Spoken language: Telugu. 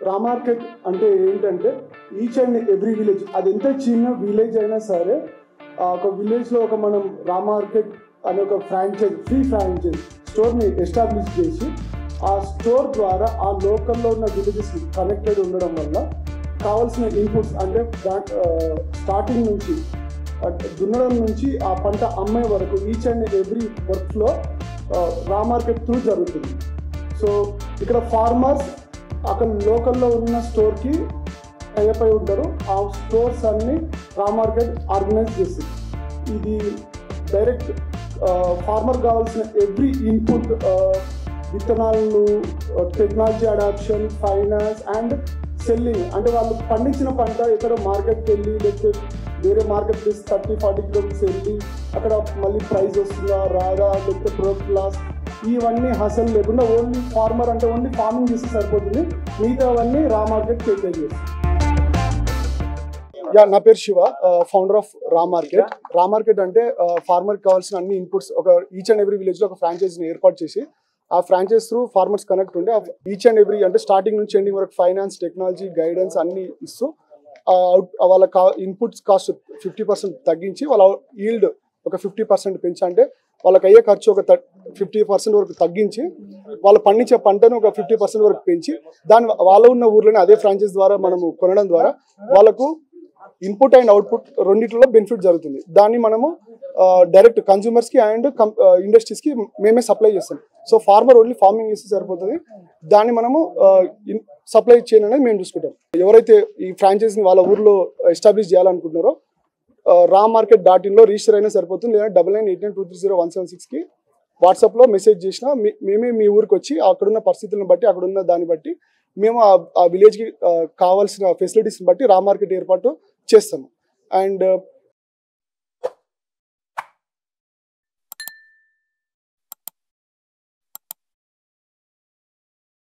రా మార్కెట్ అంటే ఏంటంటే ఈచ్ అండ్ ఎవ్రీ విలేజ్, అది ఎంత చిన్న విలేజ్ అయినా సరే ఒక విలేజ్లో ఒక మనం రా మార్కెట్ అనే ఒక ఫ్రాంచైజ్, ఫ్రీ ఫ్రాంచైజ్ స్టోర్ని ఎస్టాబ్లిష్ చేసి ఆ స్టోర్ ద్వారా ఆ లోకల్లో ఉన్న విలేజెస్ కనెక్టెడ్ ఉండడం వల్ల కావాల్సిన ఇన్పుట్స్ అంటే స్టార్టింగ్ నుంచి దున్నడం నుంచి ఆ పంట అమ్మే వరకు ఈచ్ అండ్ ఎవ్రీ వర్క్లో రా మార్కెట్ త్రూ జరుగుతుంది. సో ఇక్కడ ఫార్మర్స్ అక్కడ లోకల్లో ఉన్న స్టోర్కి టైప్ అయి ఉంటారు. ఆ స్టోర్స్ అన్ని రా మార్కెట్ ఆర్గనైజ్ చేస్తుంది. ఇది డైరెక్ట్ ఫార్మర్ కావాల్సిన ఎవ్రీ ఇన్పుట్, విత్తనాలు, technology adoption, finance and selling, అంటే వాళ్ళు పండించిన పంట ఎక్కడ మార్కెట్కి వెళ్ళి లేకపోతే వేరే మార్కెట్ ప్లేస్ 30-40 కిలోమీటర్స్ వెళ్ళి అక్కడ మళ్ళీ ప్రైస్ వస్తుందా రాదా, లేకపోతే ప్రొడక్ట్ లాస్, ఇవన్నీ హసల్ లేకుండా ఓన్లీ ఫార్మర్ అంటే ఓన్లీ ఫార్మింగ్ చేస్తే సరిపోతుంది. మిగతావన్నీ రా మార్కెట్ టేక్ చేస్తుంది. నా పేరు శివ, ఫౌండర్ ఆఫ్ రా మార్కెట్. రా మార్కెట్ అంటే ఫార్మర్కి కావాల్సిన అన్ని ఇన్పుట్స్ ఒక ఈచ్ అండ్ ఎవ్రీ విలేజ్లో ఒక ఫ్రాంచైజీని ఏర్పాటు చేసి ఆ ఫ్రాంచైజ్ త్రూ ఫార్మర్స్ కనెక్ట్ ఉండి ఈచ్ అండ్ ఎవ్రీ అంటే స్టార్టింగ్ నుంచి ఎండింగ్ వరకు ఫైనాన్స్, టెక్నాలజీ, గైడెన్స్ అన్ని ఇస్తూ వాళ్ళ ఇన్పుట్స్ కాస్ట్ 50% తగ్గించి వాళ్ళ ఈల్డ్ ఒక 50% పెంచి, అంటే వాళ్ళకి అయ్యే ఖర్చు ఒక 50% వరకు తగ్గించి వాళ్ళు పండించే పంటను ఒక 50% వరకు పెంచి దాని వాళ్ళ ఉన్న ఊర్లోనే అదే ఫ్రాంచైజ్ ద్వారా మనము కొనడం ద్వారా వాళ్ళకు ఇన్పుట్ అండ్ అవుట్పుట్ రెండిట్లో బెనిఫిట్ జరుగుతుంది. దాన్ని మనము డైరెక్ట్ కన్స్యూమర్స్కి అండ్ ఇండస్ట్రీస్కి మేమే సప్లై చేస్తాం. సో ఫార్మర్ ఓన్లీ ఫార్మింగ్ చేస్తే సరిపోతుంది. దాన్ని మనము సప్లై చేయడం అనేది మేము చూసుకుంటాం. ఎవరైతే ఈ ఫ్రాంచైజీని వాళ్ళ ఊర్లో ఎస్టాబ్లిష్ చేయాలనుకుంటున్నారో ramarket.in లో రిజిస్టర్ అయినా సరిపోతుంది. లేదా 9989230176కి వాట్సాప్లో మెసేజ్ చేసినా మేమే మీ ఊరికి వచ్చి అక్కడున్న పరిస్థితులను బట్టి అక్కడున్న దాన్ని బట్టి మేము ఆ విలేజ్కి కావాల్సిన ఫెసిలిటీస్ని బట్టి రా మార్కెట్ ఏర్పాటు చేస్తాము. అండ్